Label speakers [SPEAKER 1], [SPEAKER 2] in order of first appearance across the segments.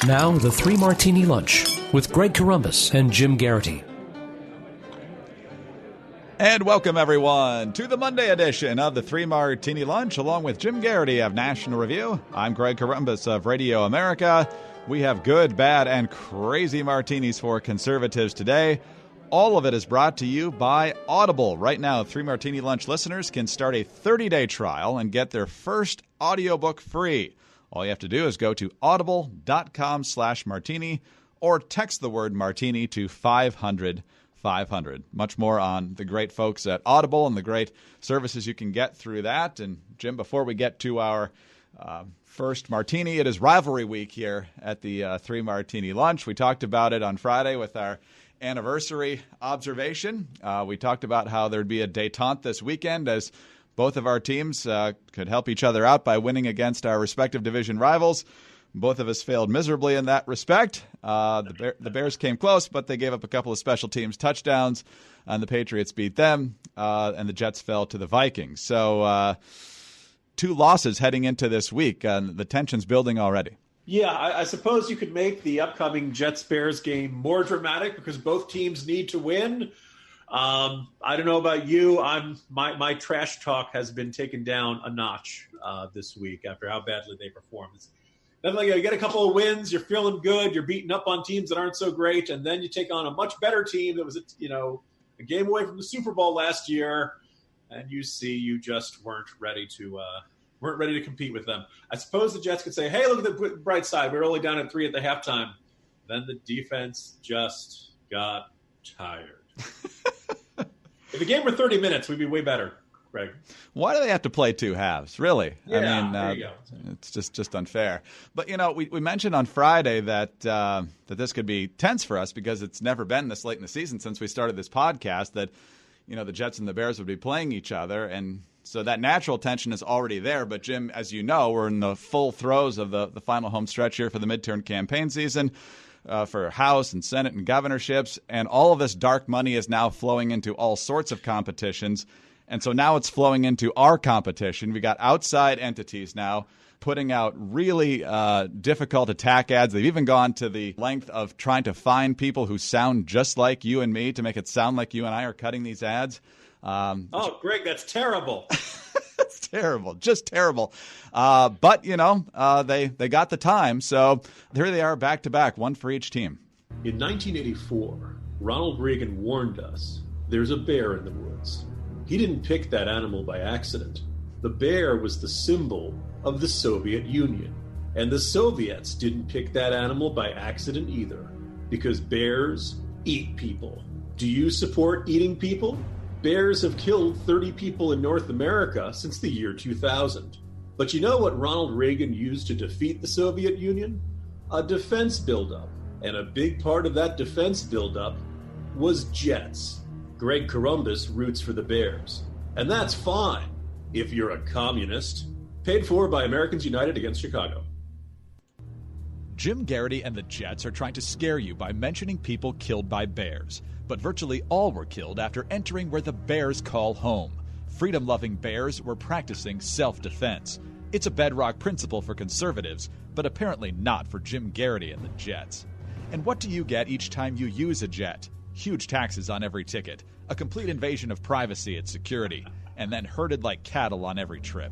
[SPEAKER 1] Now, the Three Martini Lunch with Greg Corombos and Jim Geraghty.
[SPEAKER 2] And welcome, everyone, to the Monday edition of the Three Martini Lunch, along with Jim Geraghty of National Review. I'm Greg Corombos of Radio America. We have good, bad, and crazy martinis for conservatives today. All of it is brought to you by Audible. Right now, Three Martini Lunch listeners can start a 30-day trial and get their first audiobook free. All you have to do is go to audible.com/martini or text the word martini to 500 500. Much more on the great folks at Audible and the great services you can get through that. And Jim, before we get to our first martini, it is rivalry week here at the Three Martini Lunch. We talked about it on Friday with our anniversary observation. We talked about how there'd be a détente this weekend as both of our teams could help each other out by winning against our respective division rivals. Both of us failed miserably in that respect. The Bears came close, but they gave up a couple of special teams touchdowns, and the Patriots beat them, and the Jets fell to the Vikings. So 2 losses heading into this week, and the tension's building already.
[SPEAKER 3] Yeah, I suppose you could make the upcoming Jets-Bears game more dramatic because both teams need to win. I don't know about you. My trash talk has been taken down a notch this week after how badly they performed. You get a couple of wins, you're feeling good, you're beating up on teams that aren't so great, and then you take on a much better team that was a game away from the Super Bowl last year, and you see you just weren't ready to compete with them. I suppose the Jets could say, hey, look at the bright side, we're only down at 3 at the halftime. Then the defense just got tired. If the game were 30 minutes, we'd be way better. Greg.
[SPEAKER 2] Why do they have to play 2 halves? Really?
[SPEAKER 3] Yeah,
[SPEAKER 2] I mean,
[SPEAKER 3] there you go.
[SPEAKER 2] It's just unfair. But, we mentioned on Friday that this could be tense for us because it's never been this late in the season since we started this podcast that, the Jets and the Bears would be playing each other. And so that natural tension is already there. But, Jim, as you know, we're in the full throes of the final home stretch here for the midterm campaign season. For House and Senate and governorships. And all of this dark money is now flowing into all sorts of competitions. And so now it's flowing into our competition. We got outside entities now putting out really difficult attack ads. They've even gone to the length of trying to find people who sound just like you and me to make it sound like you and I are cutting these ads.
[SPEAKER 3] Greg, that's terrible.
[SPEAKER 2] It's terrible, just terrible. But, they got the time. So here they are back to back, one for each team.
[SPEAKER 3] In 1984, Ronald Reagan warned us, there's a bear in the woods. He didn't pick that animal by accident. The bear was the symbol of the Soviet Union. And the Soviets didn't pick that animal by accident either, because bears eat people. Do you support eating people? Bears have killed 30 people in North America since the year 2000. But you know what Ronald Reagan used to defeat the Soviet Union? A defense buildup. And a big part of that defense buildup was jets. Greg Corombos roots for the Bears. And that's fine if you're a communist. Paid for by Americans United Against Chicago.
[SPEAKER 2] Jim Geraghty and the Jets are trying to scare you by mentioning people killed by bears. But virtually all were killed after entering where the bears call home. Freedom-loving bears were practicing self-defense. It's a bedrock principle for conservatives, but apparently not for Jim Geraghty and the Jets. And what do you get each time you use a jet? Huge taxes on every ticket, a complete invasion of privacy and security, and then herded like cattle on every trip.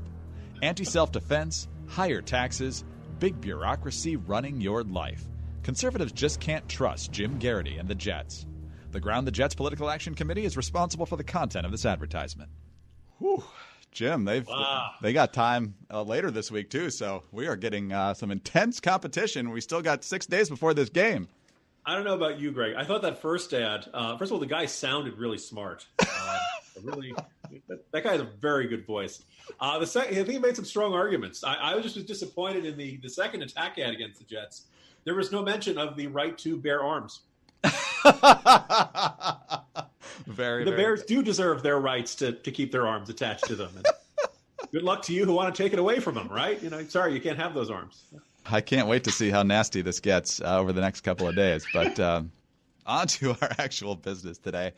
[SPEAKER 2] Anti-self-defense, higher taxes, big bureaucracy running your life. Conservatives just can't trust Jim Geraghty and the Jets. The Ground the Jets Political Action Committee is responsible for the content of this advertisement. Whew. Jim, they got time later this week, too, so we are getting some intense competition. We still got 6 days before this game.
[SPEAKER 3] I don't know about you, Greg. I thought that first ad, first of all, the guy sounded really smart. That guy has a very good voice. I think he made some strong arguments. I was just disappointed in the second attack ad against the Jets. There was no mention of the right to bear arms. The Bears do deserve their rights to keep their arms attached to them. And good luck to you who want to take it away from them, right? Sorry, you can't have those arms.
[SPEAKER 2] I can't wait to see how nasty this gets over the next couple of days. But On to our actual business today.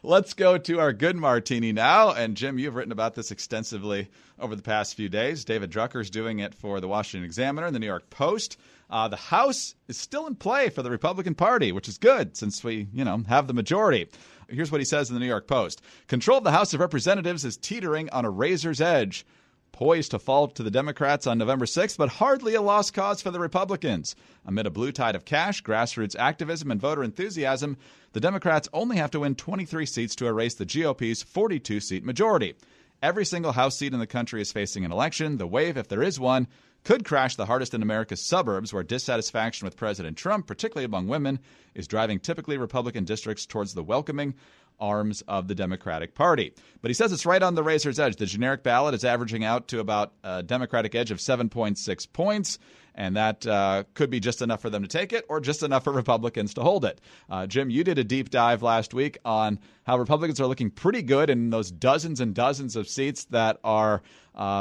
[SPEAKER 2] Let's go to our good martini now. And Jim, you've written about this extensively over the past few days. David Drucker's doing it for the Washington Examiner and the New York Post. The House is still in play for the Republican Party, which is good since we, have the majority. Here's what he says in the New York Post. Control of the House of Representatives is teetering on a razor's edge. Poised to fall to the Democrats on November 6th, but hardly a lost cause for the Republicans. Amid a blue tide of cash, grassroots activism, and voter enthusiasm, the Democrats only have to win 23 seats to erase the GOP's 42-seat majority. Every single House seat in the country is facing an election. The wave, if there is one, could crash the hardest in America's suburbs, where dissatisfaction with President Trump, particularly among women, is driving typically Republican districts towards the welcoming arms of the Democratic Party. But he says it's right on the razor's edge. The generic ballot is averaging out to about a Democratic edge of 7.6 points, and that could be just enough for them to take it or just enough for Republicans to hold it. Jim, you did a deep dive last week on how Republicans are looking pretty good in those dozens and dozens of seats that are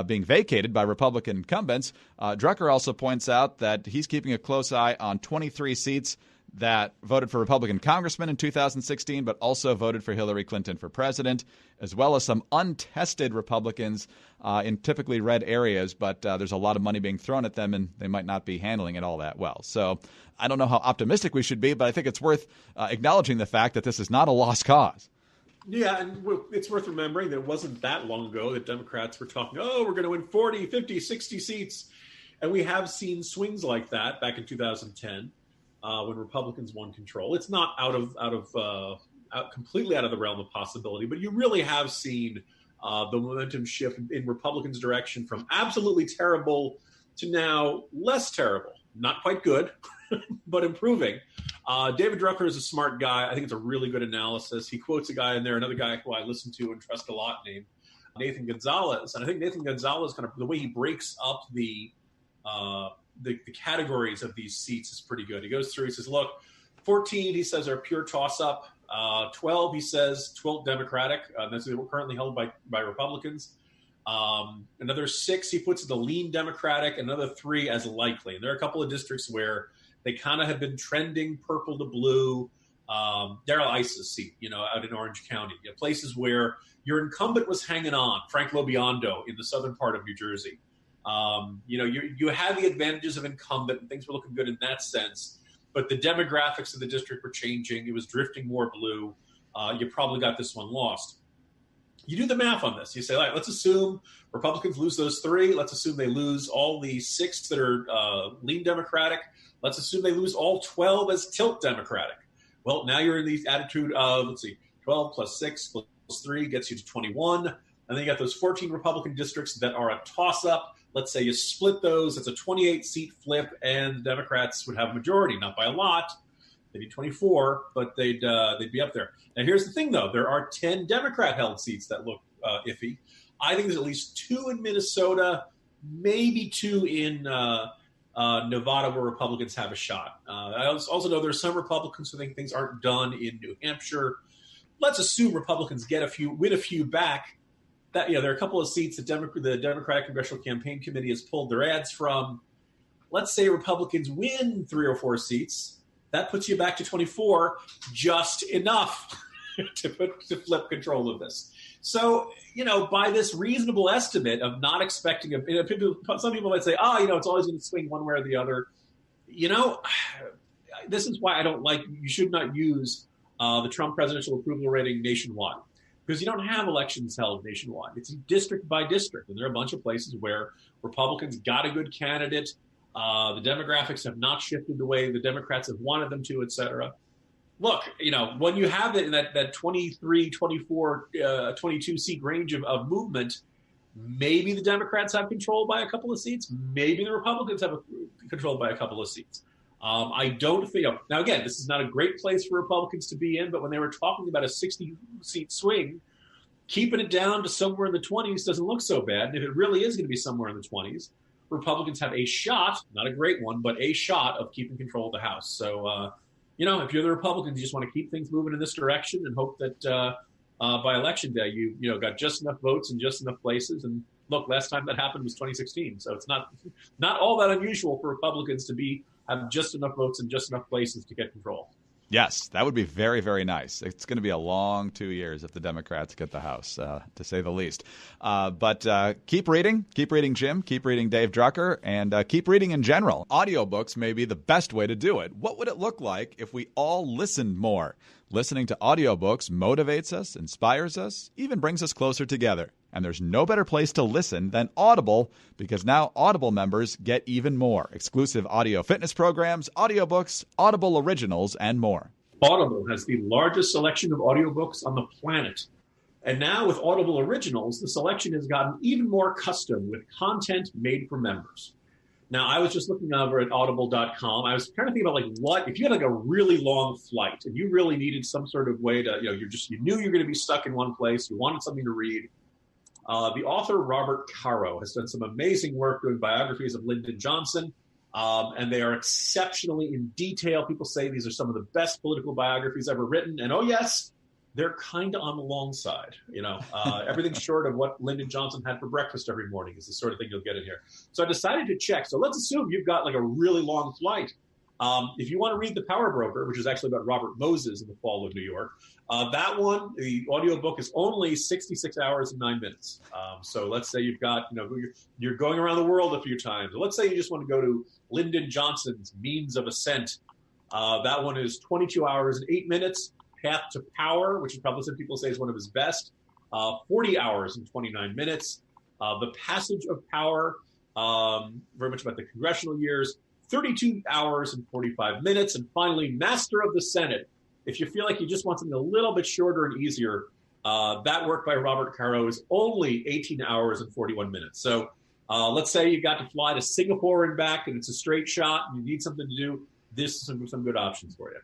[SPEAKER 2] being vacated by Republican incumbents. Drucker also points out that he's keeping a close eye on 23 seats that voted for Republican congressmen in 2016, but also voted for Hillary Clinton for president, as well as some untested Republicans in typically red areas, but there's a lot of money being thrown at them, and they might not be handling it all that well. So I don't know how optimistic we should be, but I think it's worth acknowledging the fact that this is not a lost cause.
[SPEAKER 3] Yeah, and it's worth remembering that it wasn't that long ago that Democrats were talking, we're going to win 40, 50, 60 seats. And we have seen swings like that back in 2010. When Republicans won control. It's not completely out of the realm of possibility, but you really have seen the momentum shift in Republicans' direction from absolutely terrible to now less terrible. Not quite good, but improving. David Drucker is a smart guy. I think it's a really good analysis. He quotes a guy in there, another guy who I listen to and trust a lot, named Nathan Gonzalez. And I think Nathan Gonzalez, kind of the way he breaks up the categories of these seats is pretty good. He goes through, he says, look, 14, he says, are pure toss-up. 12, he says, 12 Democratic. That's currently held by Republicans. Another 6, he puts the lean Democratic. Another 3 as likely. And there are a couple of districts where they kind of have been trending purple to blue. Darrell Iss's seat, out in Orange County. Places where your incumbent was hanging on, Frank Lobiondo in the southern part of New Jersey. You had the advantages of incumbent and things were looking good in that sense, but the demographics of the district were changing. It was drifting more blue. You probably got this one lost. You do the math on this. You say, all right, let's assume Republicans lose those 3. Let's assume they lose all the 6 that are lean Democratic. Let's assume they lose all 12 as tilt Democratic. Well, now you're in the attitude of, 12 plus 6 plus 3 gets you to 21. And then you got those 14 Republican districts that are a toss-up. Let's say you split those, it's a 28-seat flip, and the Democrats would have a majority, not by a lot. They'd be 24, but they'd be up there. Now, here's the thing, though. There are 10 Democrat-held seats that look iffy. I think there's at least 2 in Minnesota, maybe 2 in Nevada where Republicans have a shot. I also know there's some Republicans who think things aren't done in New Hampshire. Let's assume Republicans win a few back. That there are a couple of seats that the Democratic Congressional Campaign Committee has pulled their ads from. Let's say Republicans win 3 or 4 seats. That puts you back to 24, just enough to flip control of this. So, by this reasonable estimate of not expecting some people might say, it's always going to swing one way or the other. This is why I don't you should not use the Trump presidential approval rating nationwide. Because you don't have elections held nationwide. It's district by district. And there are a bunch of places where Republicans got a good candidate. The demographics have not shifted the way the Democrats have wanted them to, et cetera. Look, when you have it in that 23, 24, 22 seat range of movement, maybe the Democrats have control by a couple of seats. Maybe the Republicans have control by a couple of seats. I don't think. Now, again, this is not a great place for Republicans to be in, but when they were talking about a 60-seat swing, keeping it down to somewhere in the 20s doesn't look so bad. And if it really is going to be somewhere in the 20s, Republicans have a shot, not a great one, but a shot of keeping control of the House. So, if you're the Republicans, you just want to keep things moving in this direction and hope that by Election Day, you got just enough votes in just enough places. And look, last time that happened was 2016. So it's not all that unusual for Republicans to have just enough votes in just enough places to get control.
[SPEAKER 2] Yes, that would be very, very nice. It's going to be a long 2 years if the Democrats get the House, to say the least. But keep reading, Jim, keep reading Dave Drucker, and keep reading in general. Audiobooks may be the best way to do it. What would it look like if we all listened more? Listening to audiobooks motivates us, inspires us, even brings us closer together. And there's no better place to listen than Audible, because now Audible members get even more. Exclusive audio fitness programs, audiobooks, Audible originals, and more.
[SPEAKER 3] Audible has the largest selection of audiobooks on the planet. And now with Audible Originals, the selection has gotten even more custom with content made for members. Now, I was just looking over at audible.com. I was trying to think about what if you had a really long flight and you really needed some sort of way to, you knew you were going to be stuck in one place, you wanted something to read. The author, Robert Caro, has done some amazing work doing biographies of Lyndon Johnson, and they are exceptionally in detail. People say these are some of the best political biographies ever written. And, oh, yes, they're kind of on the long side. Everything short of what Lyndon Johnson had for breakfast every morning is the sort of thing you'll get in here. So I decided to check. So let's assume you've got a really long flight. If you want to read The Power Broker, which is actually about Robert Moses in the fall of New York, that one, the audiobook is only 66 hours and 9 minutes. So let's say you've got, you're going around the world a few times. Let's say you just want to go to Lyndon Johnson's Means of Ascent. That one is 22 hours and 8 minutes. Path to Power, which probably some people say is one of his best, 40 hours and 29 minutes. The Passage of Power, very much about the congressional years, 32 hours and 45 minutes. And finally, Master of the Senate. If you feel like you just want something a little bit shorter and easier, that work by Robert Caro is only 18 hours and 41 minutes. So let's say you got to fly to Singapore and back and it's a straight shot and you need something to do. This is some good options for you.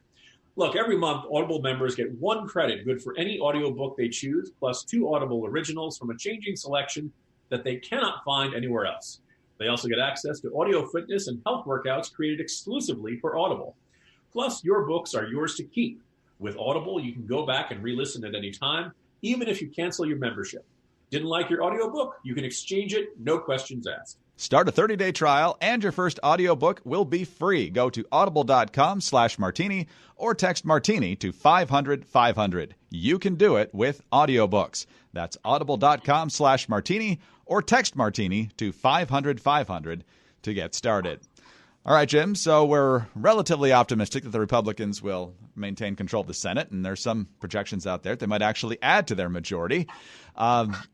[SPEAKER 3] Look, every month, Audible members get 1 credit good for any audiobook they choose, plus 2 Audible originals from a changing selection that they cannot find anywhere else. They also get access to audio fitness and health workouts created exclusively for Audible. Plus, your books are yours to keep. With Audible, you can go back and re-listen at any time, even if you cancel your membership. Didn't like your audiobook? You can exchange it, no questions asked.
[SPEAKER 2] Start a 30-day trial, and your first audiobook will be free. Go to audible.com/martini or text martini to 500-500. You can do it with audiobooks. That's audible.com/martini or text martini to 500-500 to get started. All right, Jim, so we're relatively optimistic that the Republicans will maintain control of the Senate, and there's some projections out there that they might actually add to their majority.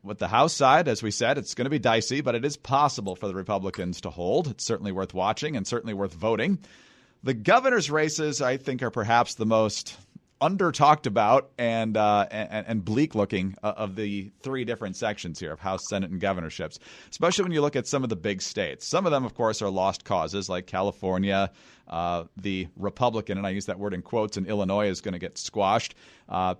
[SPEAKER 2] With the House side, as we said, it's going to be dicey, but it is possible for the Republicans to hold. It's certainly worth watching and certainly worth voting. The governor's races, I think, are perhaps the most under-talked about and bleak-looking of the 3 different sections here of House, Senate, and governorships, especially when you look at some of the big states. Some of them, of course, are lost causes, like California. The Republican, and I use that word in quotes, in Illinois is going to get squashed.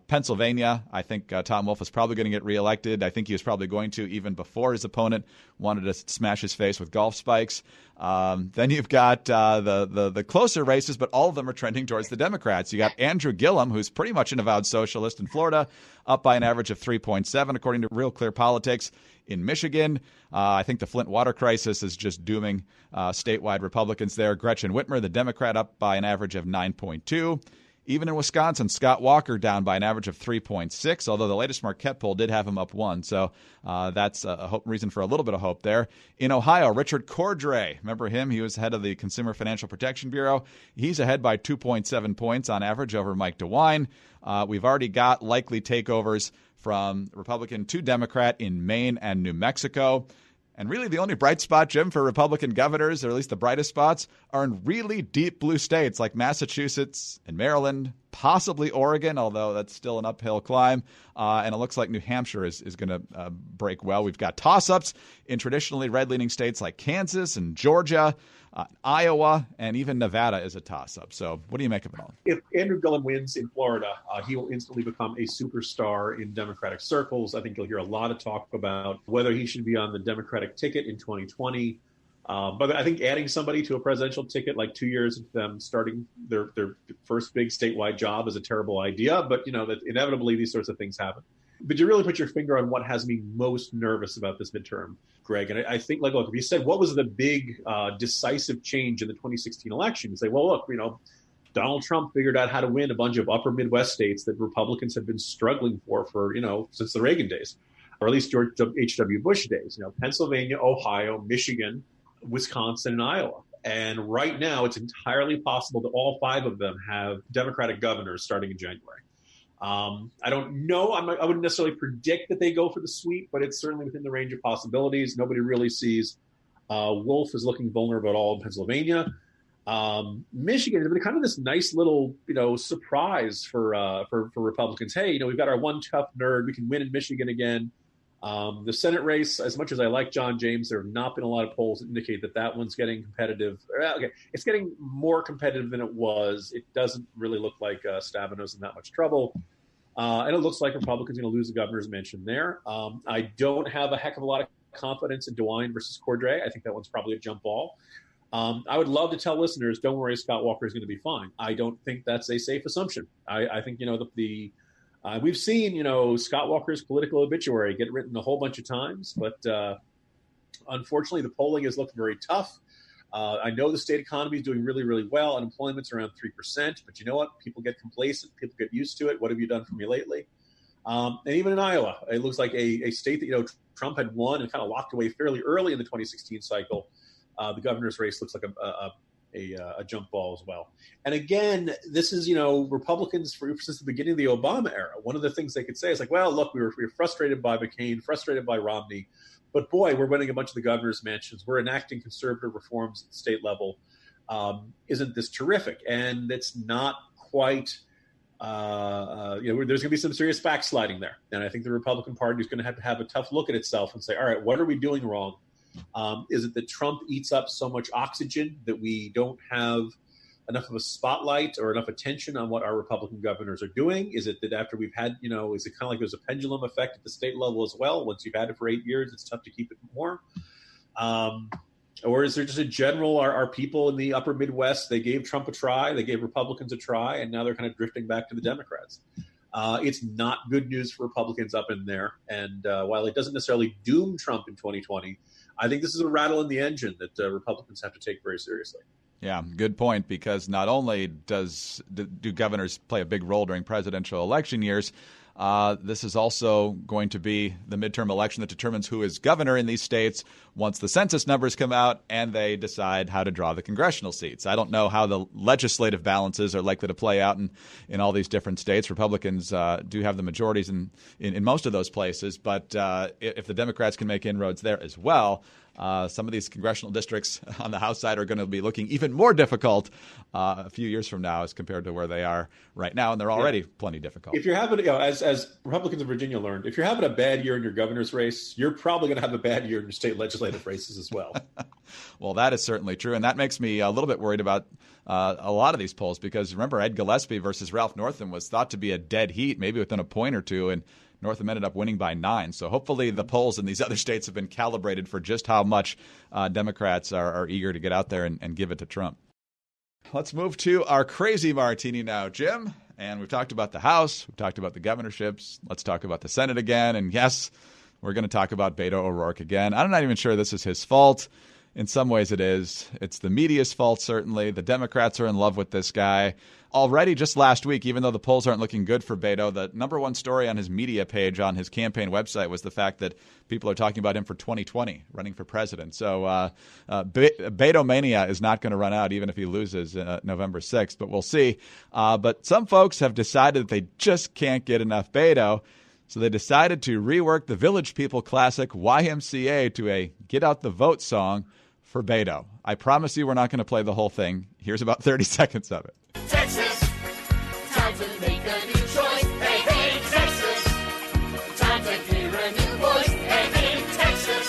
[SPEAKER 2] Pennsylvania, I think Tom Wolf is probably going to get reelected. I think he was probably going to even before his opponent wanted to smash his face with golf spikes. Then you've got the closer races, but all of them are trending towards the Democrats. You got Andrew Gillum, who's pretty much an avowed socialist in Florida, up by an average of 3.7, according to Real Clear Politics. In Michigan, I think the Flint water crisis is just dooming statewide Republicans there. Gretchen Whitmer, the Democrat, up by an average of 9.2. Even in Wisconsin, Scott Walker down by an average of 3.6, although the latest Marquette poll did have him up 1. So that's a reason for a little bit of hope there. In Ohio, Richard Cordray, remember him? He was head of the Consumer Financial Protection Bureau. He's ahead by 2.7 points on average over Mike DeWine. We've already got likely takeovers from Republican to Democrat in Maine and New Mexico. And really the only bright spot, Jim, for Republican governors, or at least the brightest spots, are in really deep blue states like Massachusetts and Maryland, possibly Oregon, although that's still an uphill climb. And it looks like New Hampshire is going to break well. We've got toss-ups in traditionally red-leaning states like Kansas and Georgia, Iowa, and even Nevada is a toss-up. So what do you make of it all?
[SPEAKER 3] If Andrew Gillum wins in Florida, he will instantly become a superstar in Democratic circles. I think you'll hear a lot of talk about whether he should be on the Democratic ticket in 2020. But I think adding somebody to a presidential ticket like 2 years into them starting their first big statewide job is a terrible idea. But, that inevitably these sorts of things happen. But you really put your finger on what has me most nervous about this midterm, Greg. And I think, look, if you said what was the big decisive change in the 2016 election, you say, well, look, Donald Trump figured out how to win a bunch of upper Midwest states that Republicans have been struggling for since the Reagan days, or at least George H.W. Bush days. Pennsylvania, Ohio, Michigan, Wisconsin, and Iowa. And right now, it's entirely possible that all 5 of them have Democratic governors starting in January. I don't know. I wouldn't necessarily predict that they go for the sweep, but it's certainly within the range of possibilities. Nobody really sees Wolf as looking vulnerable at all in Pennsylvania. Michigan has been kind of this nice little, surprise for Republicans. Hey, we've got our one tough nerd. We can win in Michigan again. The Senate race, as much as I like John James, there have not been a lot of polls that indicate that one's getting competitive. Okay, it's getting more competitive than it was. It doesn't really look like Stabinov's in that much trouble. And it looks like Republicans are going to lose the governor's mansion there. I don't have a heck of a lot of confidence in DeWine versus Cordray. I think that one's probably a jump ball. I would love to tell listeners, don't worry, Scott Walker is going to be fine. I don't think that's a safe assumption. I think, we've seen, Scott Walker's political obituary get written a whole bunch of times, but unfortunately, the polling has looked very tough. I know the state economy is doing really, really well. Unemployment's around 3%, but you know what? People get complacent. People get used to it. What have you done for me lately? And even in Iowa, it looks like a state that, Trump had won and kind of locked away fairly early in the 2016 cycle. The governor's race looks like a jump ball as well. And again, this is, Republicans since the beginning of the Obama era. One of the things they could say is like, well, look, we were frustrated by McCain, frustrated by Romney, but boy, we're winning a bunch of the governor's mansions. We're enacting conservative reforms at the state level. Isn't this terrific? And it's not quite, there's going to be some serious backsliding there. And I think the Republican Party is going to have a tough look at itself and say, all right, what are we doing wrong? Is it that Trump eats up so much oxygen that we don't have enough of a spotlight or enough attention on what our Republican governors are doing? Is it that after we've had, is it kind of like there's a pendulum effect at the state level as well? Once you've had it for 8 years, it's tough to keep it more. Or is there just a general, our people in the upper Midwest, they gave Trump a try, they gave Republicans a try, and now they're kind of drifting back to the Democrats. It's not good news for Republicans up in there. And while it doesn't necessarily doom Trump in 2020, I think this is a rattle in the engine that Republicans have to take very seriously.
[SPEAKER 2] Yeah, good point, because not only do governors play a big role during presidential election years, this is also going to be the midterm election that determines who is governor in these states once the census numbers come out and they decide how to draw the congressional seats. I don't know how the legislative balances are likely to play out in all these different states. Republicans do have the majorities in most of those places, but if the Democrats can make inroads there as well, some of these congressional districts on the House side are going to be looking even more difficult a few years from now as compared to where they are right now, and they're already plenty difficult.
[SPEAKER 3] If you're having, as Republicans in Virginia learned, if you're having a bad year in your governor's race, you're probably going to have a bad year in your state legislative races as well.
[SPEAKER 2] Well, that is certainly true, and that makes me a little bit worried about a lot of these polls, because remember, Ed Gillespie versus Ralph Northam was thought to be a dead heat, maybe within a point or two, and Northam ended up winning by 9. So hopefully the polls in these other states have been calibrated for just how much Democrats are eager to get out there and give it to Trump. Let's move to our crazy martini now, Jim. And we've talked about the House. We've talked about the governorships. Let's talk about the Senate again. And yes, we're going to talk about Beto O'Rourke again. I'm not even sure this is his fault. In some ways it is. It's the media's fault, certainly. The Democrats are in love with this guy. Already just last week, even though the polls aren't looking good for Beto, the number one story on his media page on his campaign website was the fact that people are talking about him for 2020, running for president. So Beto mania is not going to run out, even if he loses November 6th, but we'll see. But some folks have decided that they just can't get enough Beto, so they decided to rework the Village People classic YMCA to a Get Out the Vote song for Beto. I promise you we're not going to play the whole thing. Here's about 30 seconds of it.
[SPEAKER 4] Texas, time to make a new choice. Hey, hey, Texas, time to hear a new voice. Hey, hey, Texas,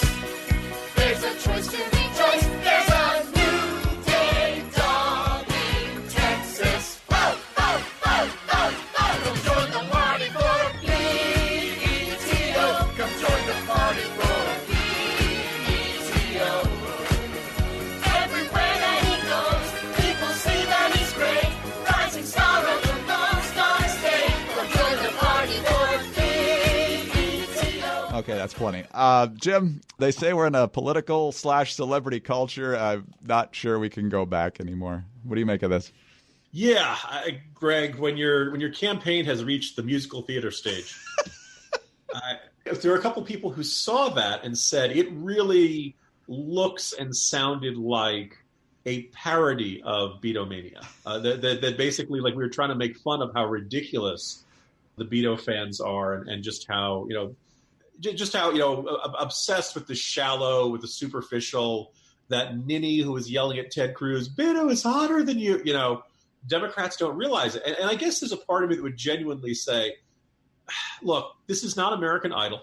[SPEAKER 4] there's a choice to rejoice. There's a new day dawning, Texas. Whoa, whoa, whoa, whoa, whoa. Come join the party for BETO. Come join the party for BETO. Everywhere that he goes, people see that he's great. Rising star of the Lone Star State. Come join the party for BETO.
[SPEAKER 2] Okay, that's plenty. Jim, they say we're in a political/celebrity culture. I'm not sure we can go back anymore. What do you make of this?
[SPEAKER 3] Yeah, Greg, when your campaign has reached the musical theater stage, there are a couple people who saw that and said it really looks and sounded like a parody of Beatomania. That basically, like, we were trying to make fun of how ridiculous the Beto fans are, and just how obsessed with the shallow, with the superficial. That ninny who was yelling at Ted Cruz, Beto is hotter than you. Democrats don't realize it, and I guess there's a part of me that would genuinely say, look, this is not American Idol.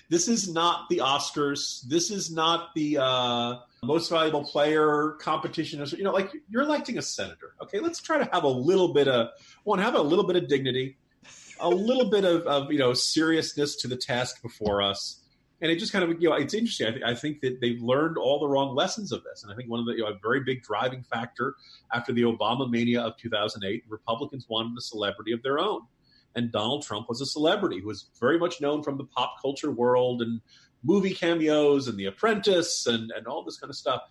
[SPEAKER 3] This is not the Oscars. This is not the most valuable player competition. You're electing a senator. Okay, let's try to have a little bit of dignity, a little bit of seriousness to the task before us. And it just kind of, it's interesting. I think that they've learned all the wrong lessons of this. And I think one of a very big driving factor after the Obama mania of 2008, Republicans wanted a celebrity of their own. And Donald Trump was a celebrity who was very much known from the pop culture world and movie cameos and The Apprentice and all this kind of stuff.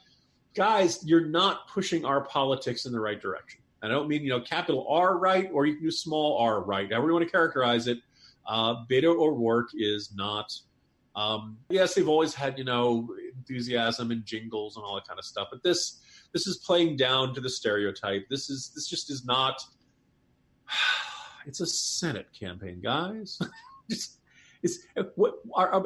[SPEAKER 3] Guys, you're not pushing our politics in the right direction. And I don't mean, capital R right, or you can do small r right, however you want to characterize it. Beto O'Rourke is not... yes, they've always had, enthusiasm and jingles and all that kind of stuff. But this is playing down to the stereotype. This just is not... It's a Senate campaign, guys. Are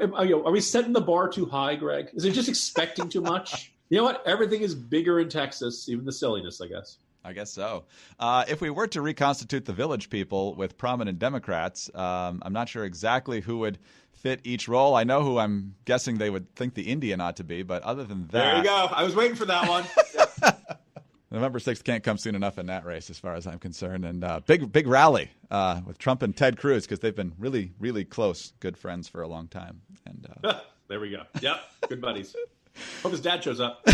[SPEAKER 3] we setting the bar too high, Greg? Is it just expecting too much? You know what? Everything is bigger in Texas, even the silliness, I guess.
[SPEAKER 2] I guess so. If we were to reconstitute the Village People with prominent Democrats, I'm not sure exactly who would fit each role. I know who I'm guessing they would think the Indian ought to be, but other than that...
[SPEAKER 3] There you go. I was waiting for that one.
[SPEAKER 2] November 6th can't come soon enough in that race as far as I'm concerned. And big rally with Trump and Ted Cruz, because they've been really, really close, good friends for a long time. And
[SPEAKER 3] there we go. Yep, good buddies. Hope his dad shows up.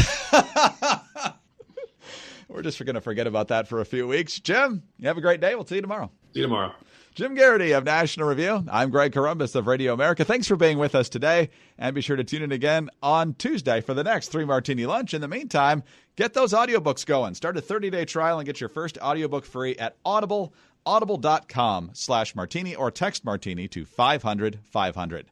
[SPEAKER 2] We're just going to forget about that for a few weeks. Jim, you have a great day. We'll see you tomorrow.
[SPEAKER 3] See you tomorrow.
[SPEAKER 2] Jim Geraghty of National Review. I'm Greg Corombos of Radio America. Thanks for being with us today. And be sure to tune in again on Tuesday for the next 3 Martini Lunch. In the meantime, get those audiobooks going. Start a 30-day trial and get your first audiobook free at Audible, audible.com/martini, or text martini to 500-500.